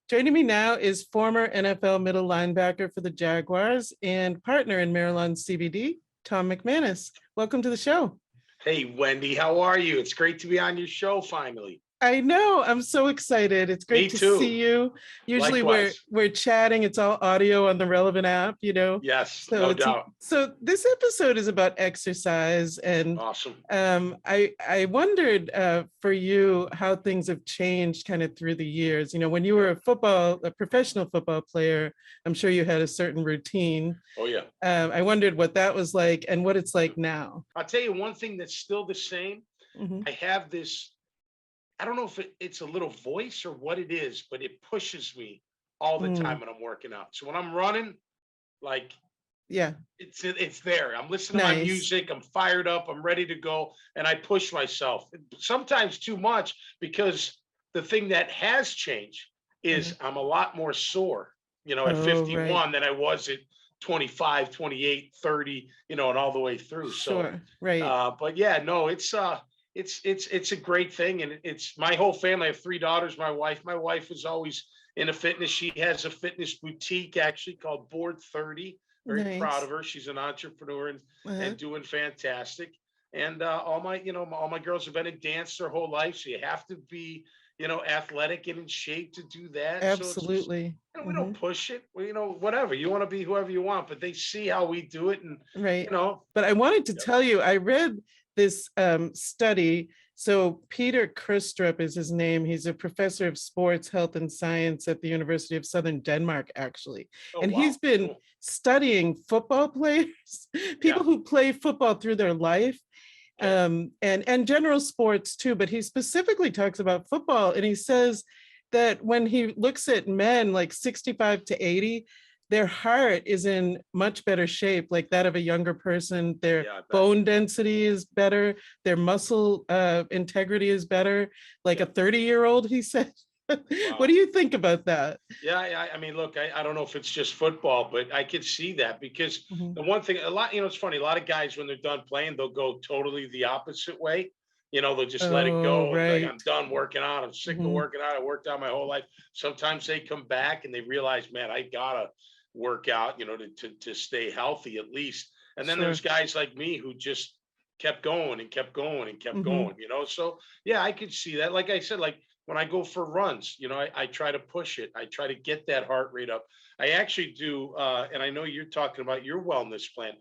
Joining me now is former NFL middle linebacker for the Jaguars and partner in Maryland CBD, Tom McManus. Welcome to the show. Hey, Wendy, how are you? It's great to be on your show finally. I know. I'm so excited. It's great to see you. Usually we're chatting. It's all audio on the Relevant app, you know. Yes, no doubt. So this episode is about exercise, and awesome. I wondered for you how things have changed kind of through the years. You know, when you were a professional football player, I'm sure you had a certain routine. Oh yeah. I wondered what that was like and what it's like now. I'll tell you one thing that's still the same. Mm-hmm. I have this. I don't know if it's a little voice or what it is, but it pushes me all the time when I'm working out. So when I'm running, like, yeah, it's there. I'm listening to my music. I'm fired up. I'm ready to go. And I push myself sometimes too much, because the thing that has changed is I'm a lot more sore, you know, at 51 than I was at 25, 28, 30, you know, and all the way through. Sure. So, Right. But yeah, no, it's a great thing. And it's my whole family. I have 3 daughters. My wife was always into fitness. She has a fitness boutique actually called Board 30. Very proud of her. She's an entrepreneur and doing fantastic. And all my girls have been in dance their whole life. So you have to be, you know, athletic and in shape to do that. Absolutely. So it's just, we don't push it. You know, whatever. You want to be whoever you want, but they see how we do it. And, you know. But I wanted to tell you, I read this study. So Peter Kristrup is his name. He's a professor of sports health and science at the University of Southern Denmark, actually. And he's been studying football players, people who play football through their life, and general sports too. But he specifically talks about football, and he says that when he looks at men like 65 to 80, their heart is in much better shape, like that of a younger person. Their bone density is better. Their muscle integrity is better, like a 30-year-old, he said. Wow. What do you think about that? Yeah, I mean, look, I don't know if it's just football, but I could see that, because the one thing, it's funny, a lot of guys, when they're done playing, they'll go totally the opposite way. You know, they'll just let it go. Right. Like, I'm done working out. I'm sick of working out. I worked out my whole life. Sometimes they come back and they realize, man, I gotta work out, you know, to stay healthy at least. And then there's guys like me who just kept going and kept going and kept going, you know. So yeah, I could see that. Like I said, like when I go for runs, you know, I try to push it. I try to get that heart rate up. I actually do, and I know you're talking about your wellness plan.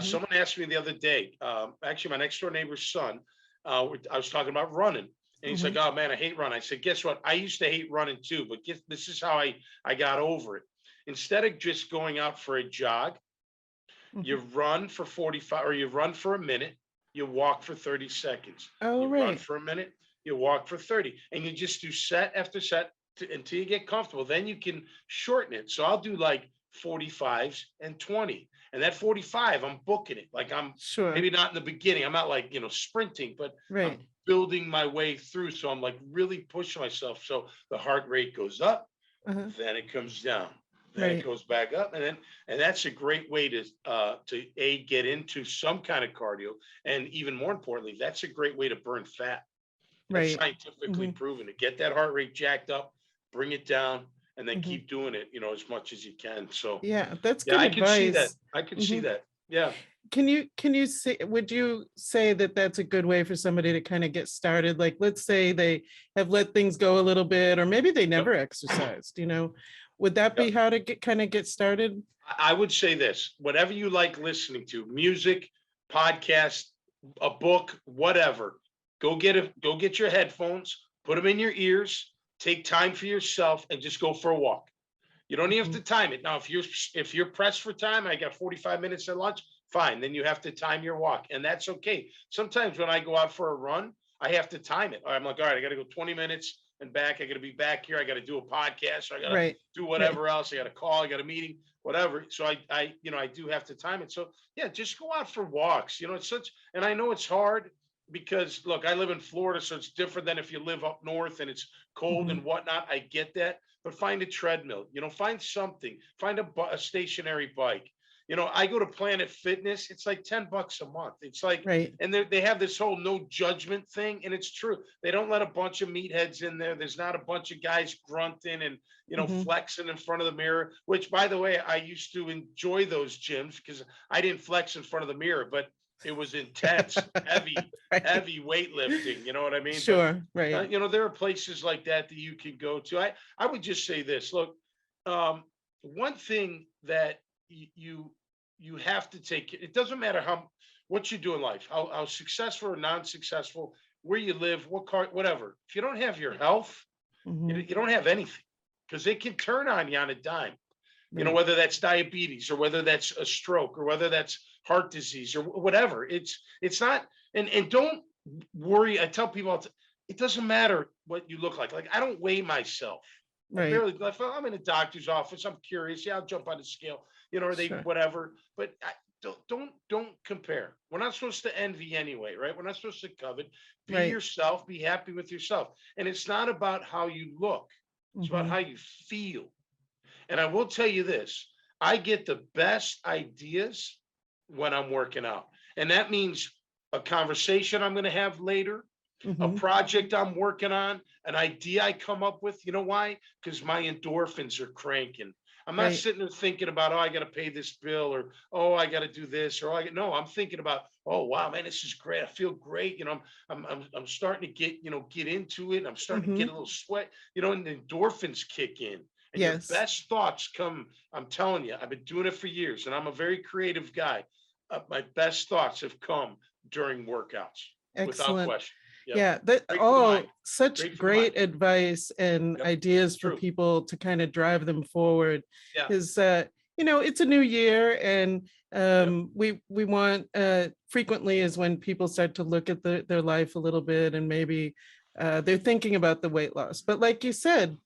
Someone asked me the other day, actually my next door neighbor's son, I was talking about running. And he's like, oh man, I hate running. I said, guess what? I used to hate running too, but this is how I got over it. Instead of just going out for a jog, you run for 45, or you run for a minute, you walk for 30 seconds. Run for a minute, you walk for 30. And you just do set after set until you get comfortable. Then you can shorten it. So I'll do like 45s and 20. And that 45, I'm booking it. Like I'm maybe not in the beginning. I'm not like, you know, sprinting, but I'm building my way through. So I'm like really pushing myself. So the heart rate goes up, then it comes down. Then it goes back up, and that's a great way to get into some kind of cardio, and even more importantly, that's a great way to burn fat. That's scientifically proven, to get that heart rate jacked up, bring it down, and then keep doing it, you know, as much as you can. So that's good advice. I can see that. I can see that. Yeah. Can you say, would you say that that's a good way for somebody to kind of get started? Like, let's say they have let things go a little bit, or maybe they never exercised, you know. Would that be how to get started? I would say this: whatever you like listening to, music, podcast, a book, whatever, go get your headphones, put them in your ears, take time for yourself, and just go for a walk. You don't even have to time it. Now, if you're pressed for time, I got 45 minutes at lunch, fine. Then you have to time your walk, and that's okay. Sometimes when I go out for a run, I have to time it. I'm like, all right, I got to go 20 minutes and back. I got to be back here. I got to do a podcast. Or I got to do whatever else. I got to call. I got a meeting, whatever. So I do have to time it. So yeah, just go out for walks. You know, and I know it's hard because look, I live in Florida, so it's different than if you live up north and it's cold and whatnot. I get that, but find a treadmill. You know, find something. Find a stationary bike. You know, I go to Planet Fitness, it's like $10 a month. It's like, Right. and they have this whole no judgment thing, and it's true. They don't let a bunch of meatheads in there. There's not a bunch of guys grunting and, you know, Hmm. flexing in front of the mirror, which, by the way, I used to enjoy those gyms because I didn't flex in front of the mirror, but it was intense, Right. heavy weightlifting. You know what I mean? But Sure. Right. you know, there are places like that that you can go to. I would just say this. Look, um, one thing that you have to take. It doesn't matter how what you do in life, how successful or non-successful, where you live, what car, whatever. If you don't have your health, Hmm. you don't have anything because they can turn on you on a dime. You know, Right. whether that's diabetes or whether that's a stroke or whether that's heart disease or whatever. It's not. And don't worry. I tell people it doesn't matter what you look like. Like I don't weigh myself. I Right. barely. If I'm in a doctor's office, I'm curious. Yeah, I'll jump on the scale. You know, or they Sure. whatever. But don't compare. We're not supposed to envy anyway, right? We're not supposed to covet. Be Right. yourself. Be happy with yourself. And it's not about how you look. It's about Hmm. how you feel. And I will tell you this, I get the best ideas when I'm working out. And that means a conversation I'm going to have later, a Hmm. project I'm working on, an idea I come up with. You know why? Because my endorphins are cranking. I'm not Right. sitting there thinking about, oh, I got to pay this bill or, oh, I got to do this or, no, I'm thinking about, oh, wow, man, this is great. I feel great. You know, I'm starting to get, get into it. I'm starting to get a Hmm. little sweat, and the endorphins kick in and your Yes. best thoughts come. I'm telling you, I've been doing it for years and I'm a very creative guy. My best thoughts have come during workouts without Excellent. question. Yep. Yeah, that Great for the mind. all such Great for the mind. great advice and Yep. ideas for True. people to kind of drive them forward. Yeah. Because it's a new year, and Yep. we want frequently is when people start to look at their life a little bit, and maybe they're thinking about the weight loss. But like you said,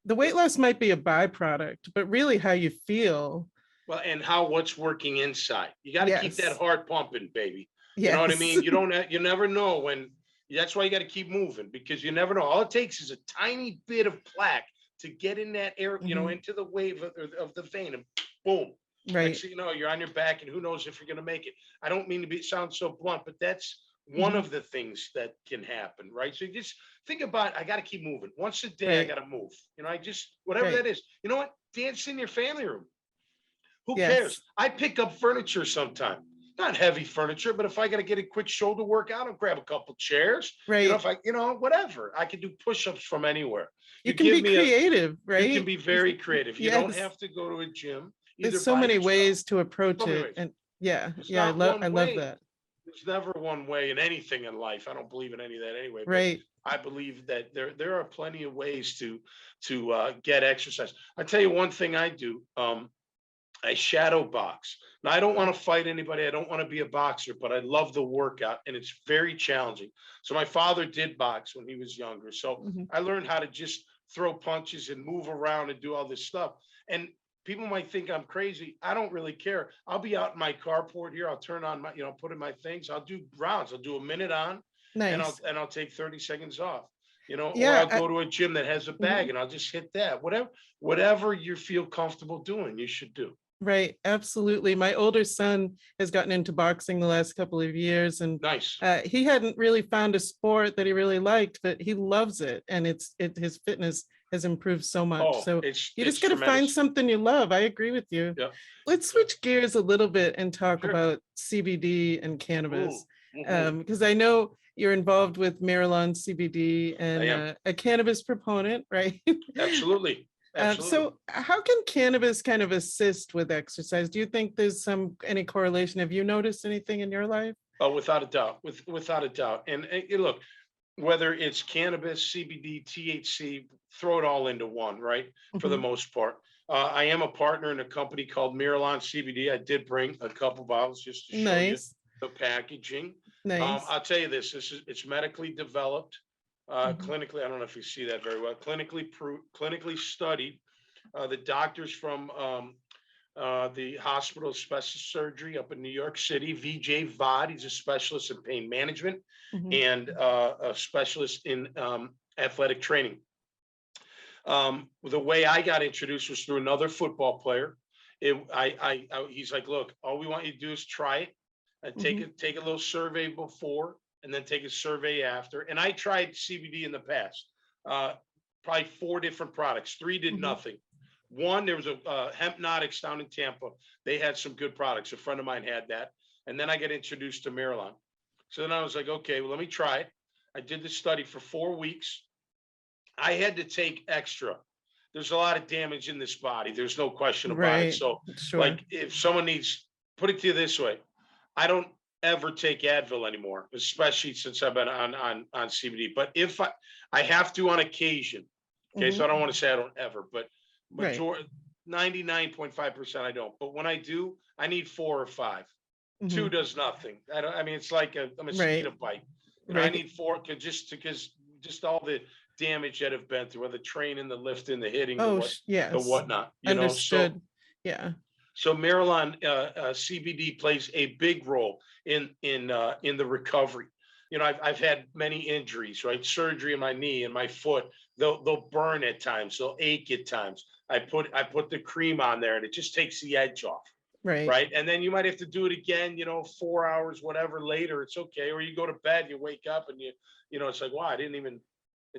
the weight loss might be a byproduct, but really how you feel. Well, and what's working inside. You got to keep that Yes. heart pumping, baby. You know what I Yes. mean? You never know when. That's why you got to keep moving because you never know. All it takes is a tiny bit of plaque to get in that air, Mhm. into the wave of the vein, and boom. Next Right. thing you know, you're on your back, and who knows if you're going to make it. I don't mean to sound so blunt, but that's one Mhm. of the things that can happen, right? So you just think about, I got to keep moving. Once a day, I Right. got to move. I just whatever Right. that is. You know what? Dance in your family room. Who cares? Yes. I pick up furniture sometime. Not heavy furniture, but if I got to get a quick shoulder workout, I'll grab a couple chairs. Right. If I, whatever. I can do push-ups from anywhere. You can be creative, You can right? be very creative. You don't Yes. have to go to a gym either There's so by many yourself. ways to approach So many it. ways. And yeah, It's yeah, not one I love way. that. There's never one way in anything in life. I don't believe in any of that anyway, but Right. I believe that there are plenty of ways to get exercise. I tell you one thing I do. I shadow box. Now, I don't want to fight anybody. I don't want to be a boxer, but I love the workout and it's very challenging. So, my father did box when he was younger. So, Mhm. I learned how to just throw punches and move around and do all this stuff. And people might think I'm crazy. I don't really care. I'll be out in my carport here. I'll turn on my, put in my things. I'll do rounds. I'll do a minute on and Nice. I'll take 30 seconds off. Or Yeah. I'll go to a gym that has a bag Mhm. and I'll just hit that. Whatever you feel comfortable doing, you should do. Right, absolutely. My older son has gotten into boxing the last couple of years, and Nice. he hadn't really found a sport that he really liked, but he loves it, and his fitness has improved so much. Oh, So you it's just got to find tremendous. something you love. I agree with you. Yeah. Let's Yeah. switch gears a little bit and talk Sure. about CBD and Ooh. cannabis, Mhm. because I know you're involved with Marilyn CBD I and am. a cannabis proponent, right? Absolutely. Absolutely. So how can cannabis kind of assist with exercise? Do you think there's any correlation? Have you noticed anything in your life? Oh, without a doubt. Without a doubt. And look, whether it's cannabis, CBD, THC, throw it all into one, right? For the Mhm. most part. I am a partner in a company called Miralon CBD. I did bring a couple bottles just to show you Nice, the packaging. nice. I'll tell you this. It's medically developed, Mhm. clinically. I don't know if you see that very well. Clinically studied. The doctors from the Hospital of Special Surgery up in New York City, 𝐦𝐨𝐬𝐬. He's a specialist in pain management Mhm. and a specialist in athletic training. The way I got introduced was through another football player. he's like, look, all we want you to do is try it and take a little survey before and then take a survey after. And I tried CBD in the past, probably 4 different products. 3 did nothing. One, there was a Hempnotics down in Tampa. They had some good products. A friend of mine had that. And then I got introduced to Marilyn. So then I was like, okay, well, let me try it. I did the study for 4 weeks. I had to take extra. There's a lot of damage in this body. There's no question about it. So like if someone needs, put it to you this way, I don't ever take Advil anymore, especially since I've been on CBD. But if I have to on occasion, okay, so I don't want to say I don't ever, but 99.5% I don't. But when I do, I need 4 or 5. 2 does nothing. I mean, it's like a mosquito bite. You know, I need 4 because all the damage that have been through, the training, the lifting, the hitting, the whatnot. You Understood. know, so Marilyn, CBD plays a big role in the recovery. You know, I've had many injuries, right? Surgery in my knee and my foot. They'll burn at times. They'll ache at times. I put the cream on there, and it just takes the edge off. Right. And then you might have to do it again, 4 hours, whatever later. It's okay. Or you go to bed, you wake up, and it's like, wow, it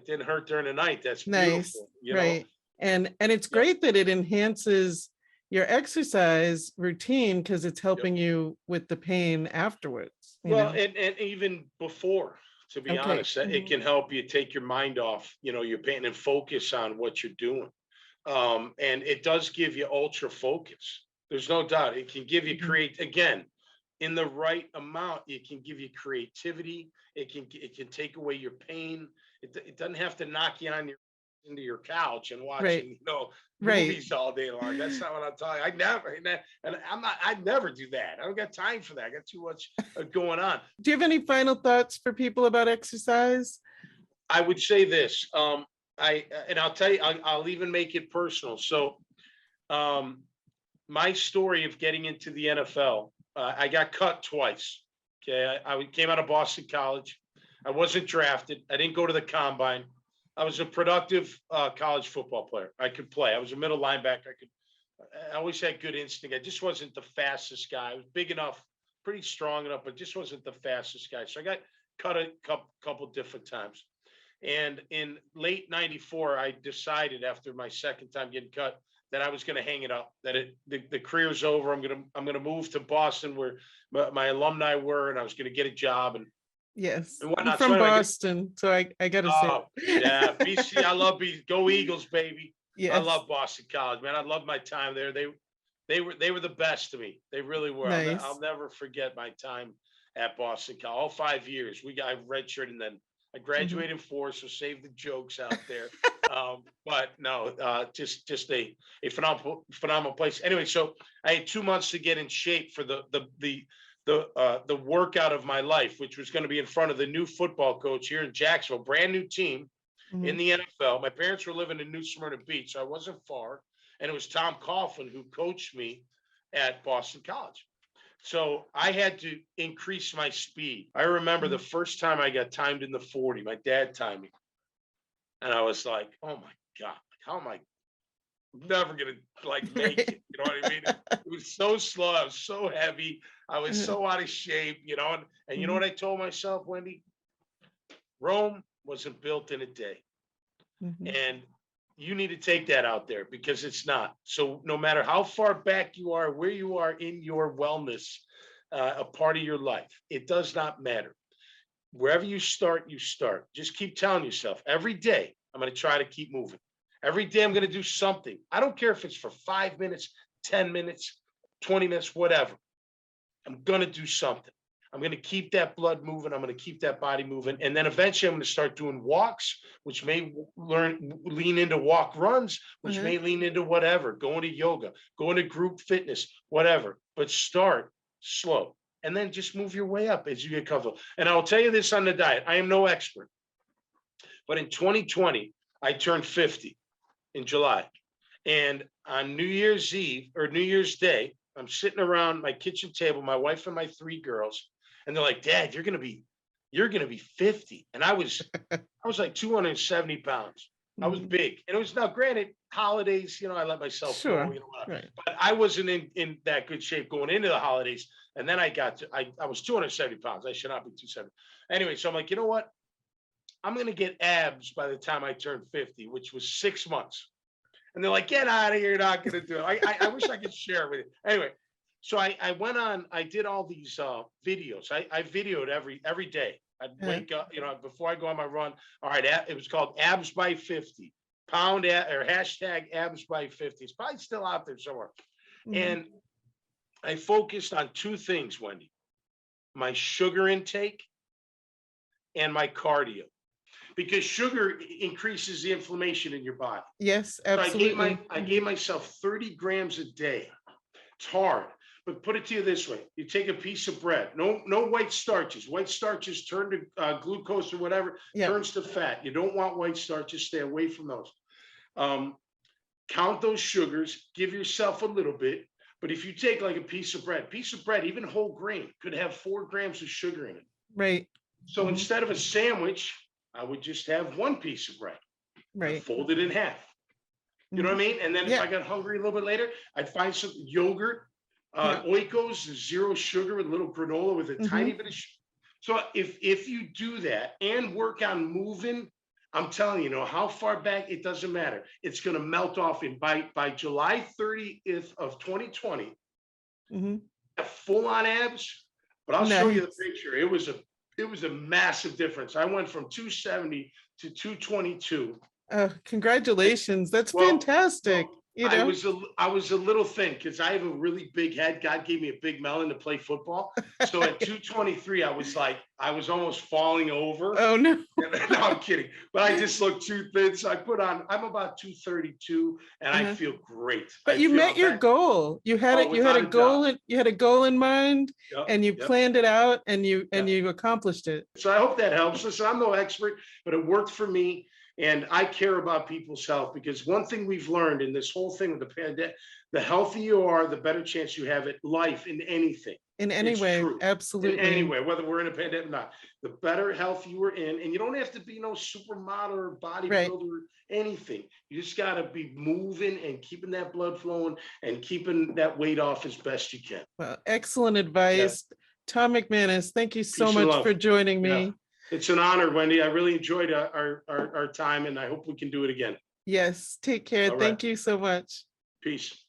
didn't hurt during the night. That's beautiful. Right. And it's great that it enhances your exercise routine because it's helping you with the pain afterwards. And even before, to be honest, it can help you take your mind off, your pain and focus on what you're doing. And it does give you ultra focus. There's no doubt. It can give you again, in the right amount, it can give you creativity. It can take away your pain. It doesn't have to knock you into your couch and watching, movies all day long. That's not what I'm talking. I'd never do that. I don't got time for that. I got too much going on. Do you have any final thoughts for people about exercise? I would say this. I'll tell you, I'll even make it personal. So, my story of getting into the NFL, I got cut twice. Okay. I came out of Boston College. I wasn't drafted. I didn't go to the combine. I was a productive college football player. I could play. I was a middle linebacker. I always had good instinct. I just wasn't the fastest guy. I was big enough, pretty strong enough, but just wasn't the fastest guy. So I got cut a couple different times. And in late '94, I decided after my second time getting cut that I was going to hang it up, that the career's over. I'm going to move to Boston where my alumni were, and I was going to get a job and I'm from Boston, so I got to say. Yeah, BC. I love BC. Go Eagles, baby. I love Boston College, man. I love my time there. They were the best to me. They really were. Nice. I'll never forget my time at Boston College. All 5 years. I redshirted, and then I graduated in 4, so save the jokes out there. But no, just a phenomenal place. Anyway, so I had 2 months to get in shape for the workout of my life, which was going to be in front of the new football coach here in Jacksonville, brand new team in the NFL. My parents were living in New Smyrna Beach, so I wasn't far. And it was Tom Coughlin who coached me at Boston College. So I had to increase my speed. I remember the first time I got timed in the 40, my dad timed me. And I was like, oh my God, how am I never going to make it? You know what I mean? It was so slow. I was so heavy. I was so out of shape, and you know what I told myself, Wendy? Rome wasn't built in a day. And you need to take that out there because it's not. So no matter how far back you are, where you are in your wellness, a part of your life, it does not matter. Wherever you start, you start. Just keep telling yourself every day, I'm going to try to keep moving. Every day I'm going to do something. I don't care if it's for 5 minutes, 10 minutes, 20 minutes, whatever. I'm going to do something. I'm going to keep that blood moving. I'm going to keep that body moving. And then eventually I'm going to start doing walks, which may lean into walk runs, which may lean into whatever, going to yoga, going to group fitness, whatever. But start slow and then just move your way up as you get comfortable. And I'll tell you this on the diet. I am no expert, but in 2020, I turned 50 in July. And on New Year's Eve or New Year's Day, I'm sitting around my kitchen table, my wife and my 3 girls, and they're like, Dad, you're gonna be 50. And I was like 270 pounds. I was big. And it was, now granted, holidays, you know, I let myself go, Sure. you know, Right. but I wasn't in that good shape going into the holidays. And then I was 270 pounds. I should not be 270. Anyway, so I'm like, you know what? I'm going to get abs by the time I turn 50, which was 6 months. And they're like, get out of here. You're not going to do it. I wish I could share it with you. Anyway, so I went on, I did all these videos. I videoed every day. I'd wake up, you know, before I go on my run. All right. It was called Abs by 50, or hashtag Abs by 50. It's probably still out there somewhere. And I focused on two things, Wendy: my sugar intake and my cardio, because sugar increases the inflammation in your body. Yes, absolutely. So I gave myself 30 grams a day. It's hard, but put it to you this way: you take a piece of bread, no white starches. White starches turn to glucose or whatever, turns to fat. You don't want white starches. Stay away from those. Count those sugars, give yourself a little bit. But if you take like a piece of bread, even whole grain, could have 4 grams of sugar in it. Right. So instead of a sandwich, I would just have one piece of bread, right, fold it in half. You know what I mean? And then if I got hungry a little bit later, I'd find some yogurt, 𝐦𝐨𝐬𝐤, 0 sugar, with a little granola with a tiny bit of sugar. So if you do that and work on moving, I'm telling you, how far back, it doesn't matter. It's going to melt off by July 30th of 2020. Full on abs, but I'll show you the picture. It was a massive difference. I went from 270 to 222. Congratulations. That's fantastic. I was a little thin because I have a really big head. God gave me a big melon to play football. So at 223, I was almost falling over. Oh no. No, I'm kidding. But I just looked too thin. So I'm about 232 and I feel great. But you met your goal. You had it, you had a goal in mind, and you planned it out, and you accomplished it. So I hope that helps. Listen, I'm no expert, but it worked for me. And I care about people's health, because one thing we've learned in this whole thing with the pandemic, the healthier you are, the better chance you have at life in anything. In any way, absolutely. In any way, whether we're in a pandemic or not, the better health you are in. And you don't have to be no supermodel or bodybuilder or anything. You just got to be moving and keeping that blood flowing and keeping that weight off as best you can. Well, excellent advice. Tom McManus, thank you so much for joining me. It's an honor, Wendy. I really enjoyed our time, and I hope we can do it again. Yes, take care. Thank you so much. Peace.